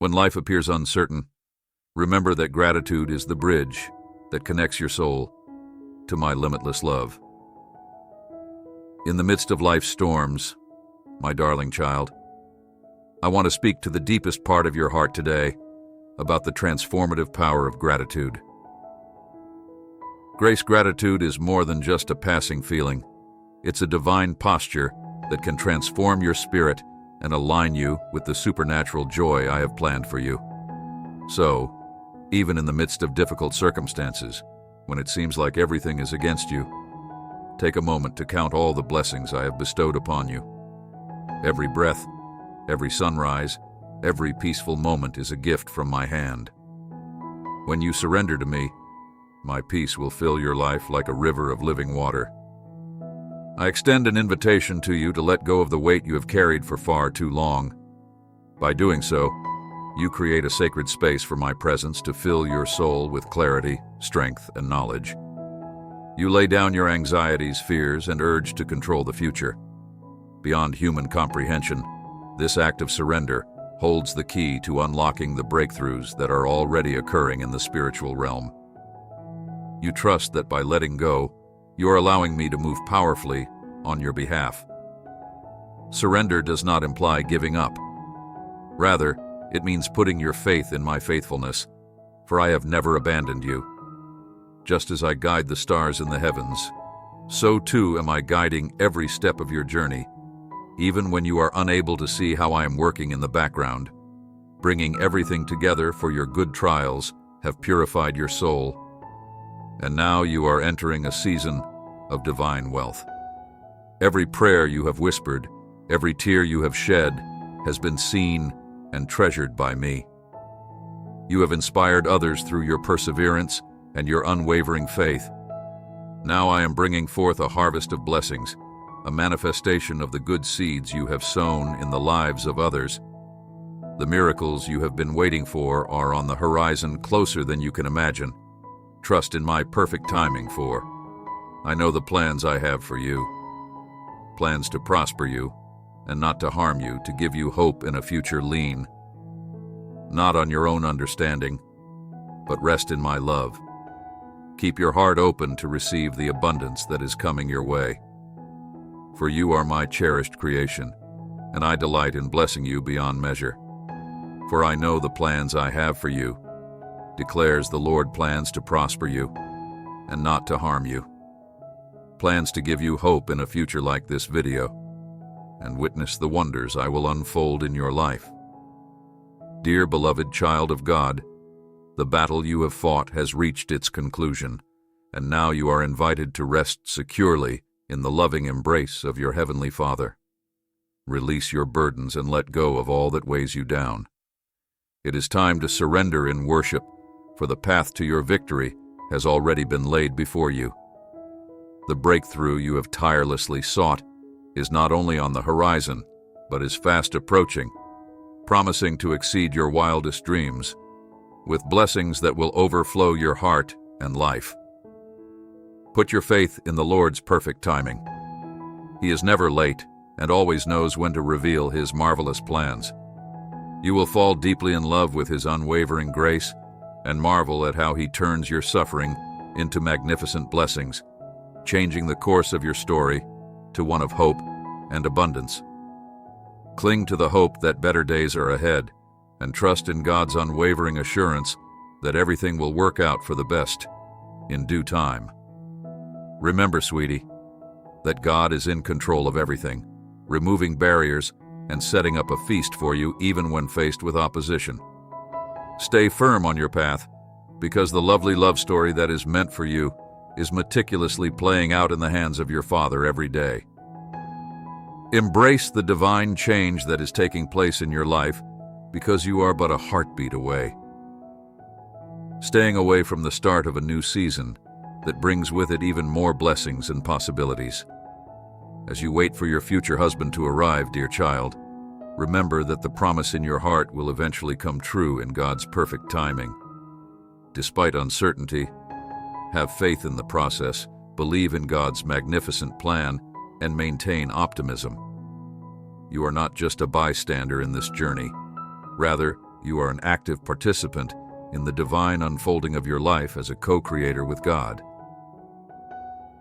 When life appears uncertain, remember that gratitude is the bridge that connects your soul to my limitless love. In the midst of life's storms, my darling child, I want to speak to the deepest part of your heart today about the transformative power of gratitude. Grace gratitude is more than just a passing feeling. It's a divine posture that can transform your spirit and align you with the supernatural joy I have planned for you. So, even in the midst of difficult circumstances, when it seems like everything is against you, take a moment to count all the blessings I have bestowed upon you. Every breath, every sunrise, every peaceful moment is a gift from my hand. When you surrender to me, my peace will fill your life like a river of living water. I extend an invitation to you to let go of the weight you have carried for far too long. By doing so, you create a sacred space for my presence to fill your soul with clarity, strength, and knowledge. You lay down your anxieties, fears, and urge to control the future. Beyond human comprehension, this act of surrender holds the key to unlocking the breakthroughs that are already occurring in the spiritual realm. You trust that by letting go, you are allowing me to move powerfully on your behalf. Surrender does not imply giving up. Rather, it means putting your faith in my faithfulness, for I have never abandoned you. Just as I guide the stars in the heavens, so too am I guiding every step of your journey, even when you are unable to see how I am working in the background. Bringing everything together for your good trials have purified your soul, and now you are entering a season of divine wealth. Every prayer you have whispered, every tear you have shed, has been seen and treasured by me. You have inspired others through your perseverance and your unwavering faith. Now I am bringing forth a harvest of blessings, a manifestation of the good seeds you have sown in the lives of others. The miracles you have been waiting for are on the horizon, closer than you can imagine. Trust in my perfect timing, for I know the plans I have for you. Plans to prosper you and not to harm you, to give you hope in a future lean not on your own understanding, but rest in my love. Keep your heart open to receive the abundance that is coming your way. For you are my cherished creation, and I delight in blessing you beyond measure. For I know the plans I have for you, declares the Lord, plans to prosper you and not to harm you. Plans to give you hope in a future like this video, and witness the wonders I will unfold in your life. Dear beloved child of God, the battle you have fought has reached its conclusion, and now you are invited to rest securely in the loving embrace of your Heavenly Father. Release your burdens and let go of all that weighs you down. It is time to surrender in worship, for the path to your victory has already been laid before you. The breakthrough you have tirelessly sought is not only on the horizon, but is fast approaching, promising to exceed your wildest dreams, with blessings that will overflow your heart and life. Put your faith in the Lord's perfect timing. He is never late and always knows when to reveal His marvelous plans. You will fall deeply in love with His unwavering grace and marvel at how He turns your suffering into magnificent blessings, changing the course of your story to one of hope and abundance. Cling to the hope that better days are ahead, and trust in God's unwavering assurance that everything will work out for the best in due time. Remember, sweetie, that God is in control of everything, removing barriers and setting up a feast for you even when faced with opposition. Stay firm on your path, because the lovely love story that is meant for you is meticulously playing out in the hands of your Father every day. Embrace the divine change that is taking place in your life, because you are but a heartbeat away. Staying away from the start of a new season that brings with it even more blessings and possibilities. As you wait for your future husband to arrive, dear child, remember that the promise in your heart will eventually come true in God's perfect timing. Despite uncertainty, have faith in the process, believe in God's magnificent plan, and maintain optimism. You are not just a bystander in this journey. Rather, you are an active participant in the divine unfolding of your life as a co-creator with God.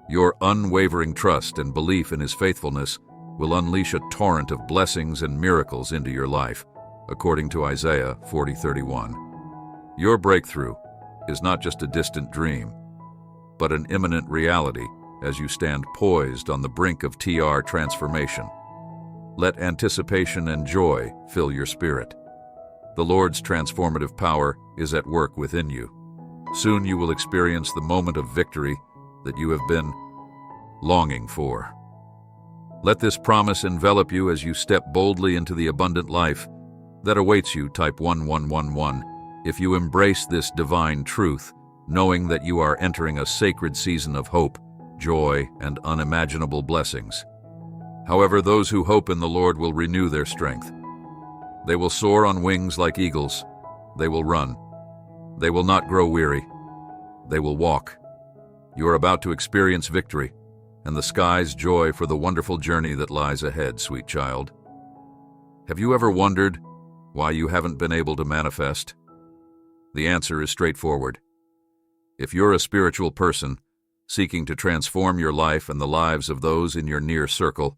Your unwavering trust and belief in His faithfulness will unleash a torrent of blessings and miracles into your life, according to Isaiah 40:31. Your breakthrough is not just a distant dream, but an imminent reality as you stand poised on the brink of TR transformation. Let anticipation and joy fill your spirit. The Lord's transformative power is at work within you. Soon you will experience the moment of victory that you have been longing for. Let this promise envelop you as you step boldly into the abundant life that awaits you. Type 1111 if you embrace this divine truth, knowing that you are entering a sacred season of hope, joy, and unimaginable blessings. However, those who hope in the Lord will renew their strength. They will soar on wings like eagles. They will run. They will not grow weary. They will walk. You are about to experience victory and the sky's joy for the wonderful journey that lies ahead, sweet child. Have you ever wondered why you haven't been able to manifest? The answer is straightforward. If you're a spiritual person seeking to transform your life and the lives of those in your near circle,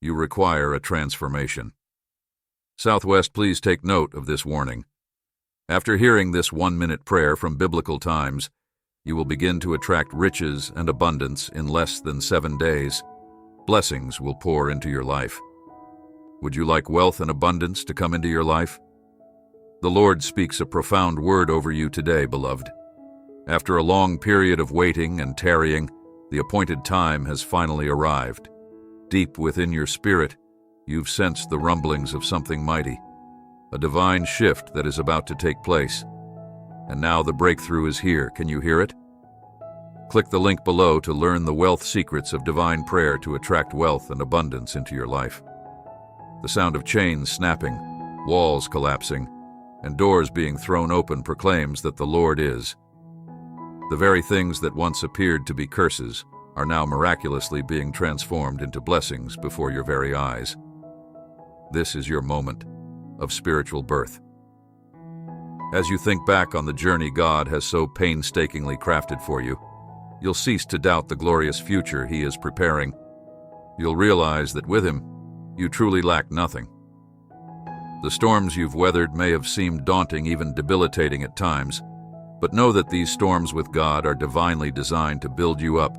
you require a transformation. Southwest, please take note of this warning. After hearing this 1-minute prayer from biblical times, you will begin to attract riches and abundance in less than 7 days. Blessings will pour into your life. Would you like wealth and abundance to come into your life? The Lord speaks a profound word over you today, beloved. After a long period of waiting and tarrying, the appointed time has finally arrived. Deep within your spirit, you've sensed the rumblings of something mighty, a divine shift that is about to take place. And now the breakthrough is here. Can you hear it? Click the link below to learn the wealth secrets of divine prayer to attract wealth and abundance into your life. The sound of chains snapping, walls collapsing, and doors being thrown open proclaims that the Lord is. The very things that once appeared to be curses are now miraculously being transformed into blessings before your very eyes. This is your moment of spiritual birth. As you think back on the journey God has so painstakingly crafted for you, you'll cease to doubt the glorious future He is preparing. You'll realize that with Him, you truly lack nothing. The storms you've weathered may have seemed daunting, even debilitating at times, but know that these storms with God are divinely designed to build you up,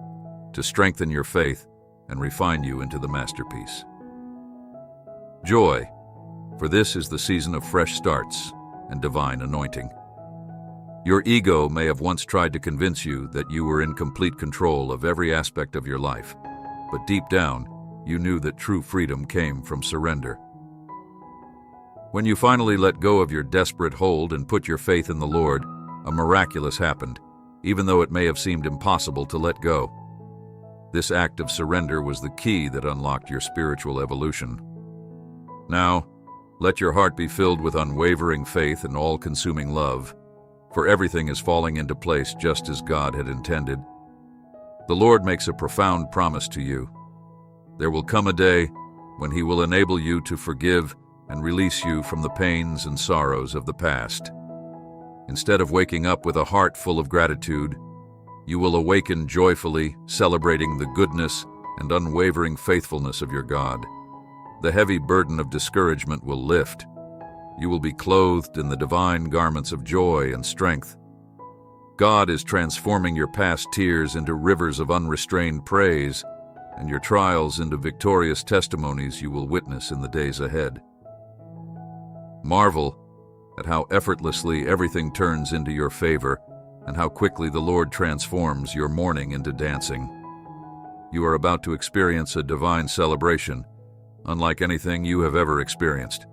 to strengthen your faith, and refine you into the masterpiece. Joy, for this is the season of fresh starts and divine anointing. Your ego may have once tried to convince you that you were in complete control of every aspect of your life, but deep down, you knew that true freedom came from surrender. When you finally let go of your desperate hold and put your faith in the Lord, a miraculous happened, even though it may have seemed impossible to let go. This act of surrender was the key that unlocked your spiritual evolution. Now, let your heart be filled with unwavering faith and all-consuming love, for everything is falling into place just as God had intended. The Lord makes a profound promise to you. There will come a day when He will enable you to forgive and release you from the pains and sorrows of the past. Instead of waking up with a heart full of gratitude, you will awaken joyfully, celebrating the goodness and unwavering faithfulness of your God. The heavy burden of discouragement will lift. You will be clothed in the divine garments of joy and strength. God is transforming your past tears into rivers of unrestrained praise, and your trials into victorious testimonies you will witness in the days ahead. Marvel at how effortlessly everything turns into your favor, and how quickly the Lord transforms your mourning into dancing. You are about to experience a divine celebration, unlike anything you have ever experienced.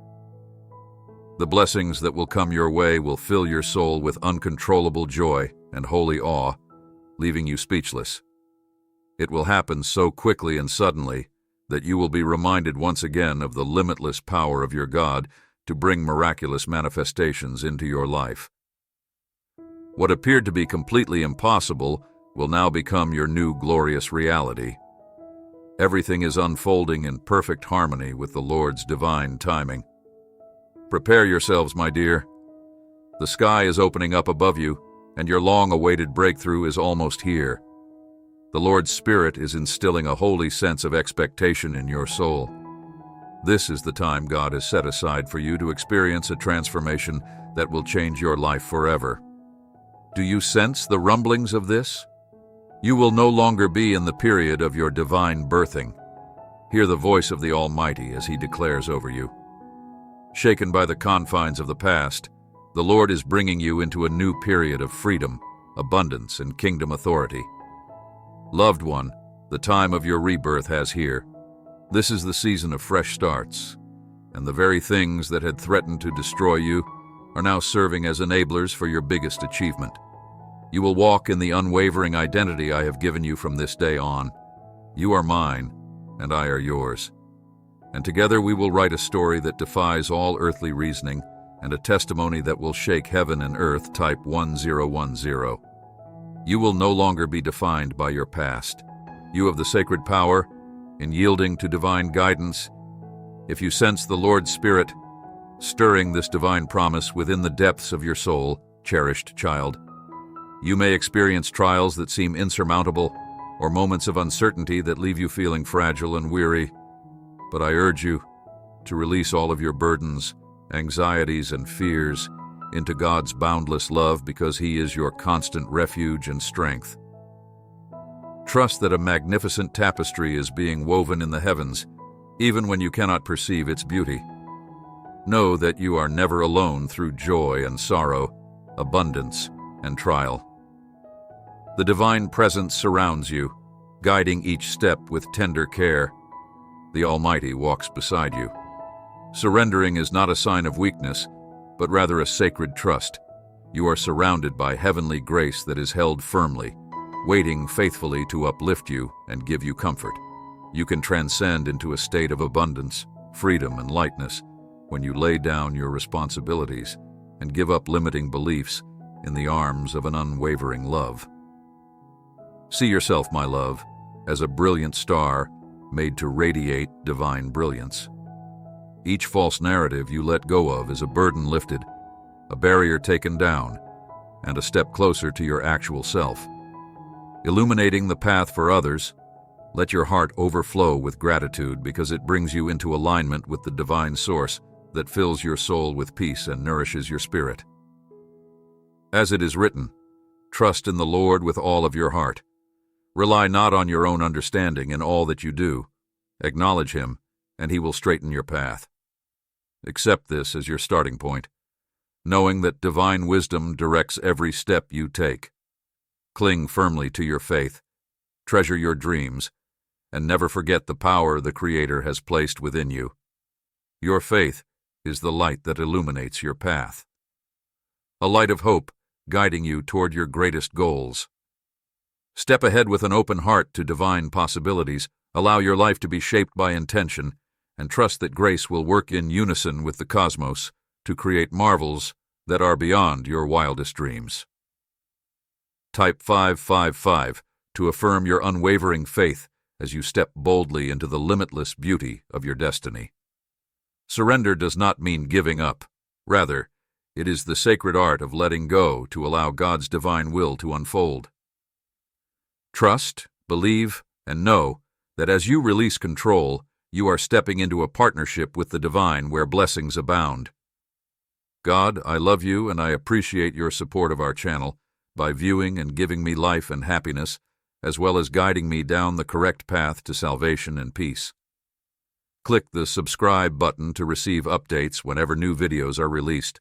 The blessings that will come your way will fill your soul with uncontrollable joy and holy awe, leaving you speechless. It will happen so quickly and suddenly that you will be reminded once again of the limitless power of your God to bring miraculous manifestations into your life. What appeared to be completely impossible will now become your new glorious reality. Everything is unfolding in perfect harmony with the Lord's divine timing. Prepare yourselves, my dear. The sky is opening up above you, and your long-awaited breakthrough is almost here. The Lord's Spirit is instilling a holy sense of expectation in your soul. This is the time God has set aside for you to experience a transformation that will change your life forever. Do you sense the rumblings of this? You will no longer be in the period of your divine birthing. Hear the voice of the Almighty as He declares over you. Shaken by the confines of the past, the Lord is bringing you into a new period of freedom, abundance, and kingdom authority. Loved one, the time of your rebirth has here. This is the season of fresh starts, and the very things that had threatened to destroy you are now serving as enablers for your biggest achievement. You will walk in the unwavering identity I have given you from this day on. You are mine, and I are yours. And together we will write a story that defies all earthly reasoning and a testimony that will shake heaven and earth. Type 1010. You will no longer be defined by your past. You have the sacred power in yielding to divine guidance. If you sense the Lord's Spirit stirring this divine promise within the depths of your soul, cherished child, you may experience trials that seem insurmountable or moments of uncertainty that leave you feeling fragile and weary. But I urge you to release all of your burdens, anxieties, and fears into God's boundless love, because He is your constant refuge and strength. Trust that a magnificent tapestry is being woven in the heavens, even when you cannot perceive its beauty. Know that you are never alone through joy and sorrow, abundance and trial. The divine presence surrounds you, guiding each step with tender care. The Almighty walks beside you. Surrendering is not a sign of weakness, but rather a sacred trust. You are surrounded by heavenly grace that is held firmly, waiting faithfully to uplift you and give you comfort. You can transcend into a state of abundance, freedom, and lightness when you lay down your responsibilities and give up limiting beliefs in the arms of an unwavering love. See yourself, my love, as a brilliant star made to radiate divine brilliance. Each false narrative you let go of is a burden lifted, a barrier taken down, and a step closer to your actual self. Illuminating the path for others, let your heart overflow with gratitude, because it brings you into alignment with the divine source that fills your soul with peace and nourishes your spirit. As it is written, trust in the Lord with all of your heart. Rely not on your own understanding in all that you do. Acknowledge Him, and He will straighten your path. Accept this as your starting point, knowing that divine wisdom directs every step you take. Cling firmly to your faith, treasure your dreams, and never forget the power the Creator has placed within you. Your faith is the light that illuminates your path, a light of hope guiding you toward your greatest goals. Step ahead with an open heart to divine possibilities. Allow your life to be shaped by intention, and trust that grace will work in unison with the cosmos to create marvels that are beyond your wildest dreams. Type 555 to affirm your unwavering faith as you step boldly into the limitless beauty of your destiny. Surrender does not mean giving up. Rather, it is the sacred art of letting go to allow God's divine will to unfold. Trust, believe, and know that as you release control, you are stepping into a partnership with the divine where blessings abound. God, I love you, and I appreciate your support of our channel by viewing and giving me life and happiness, as well as guiding me down the correct path to salvation and peace. Click the subscribe button to receive updates whenever new videos are released.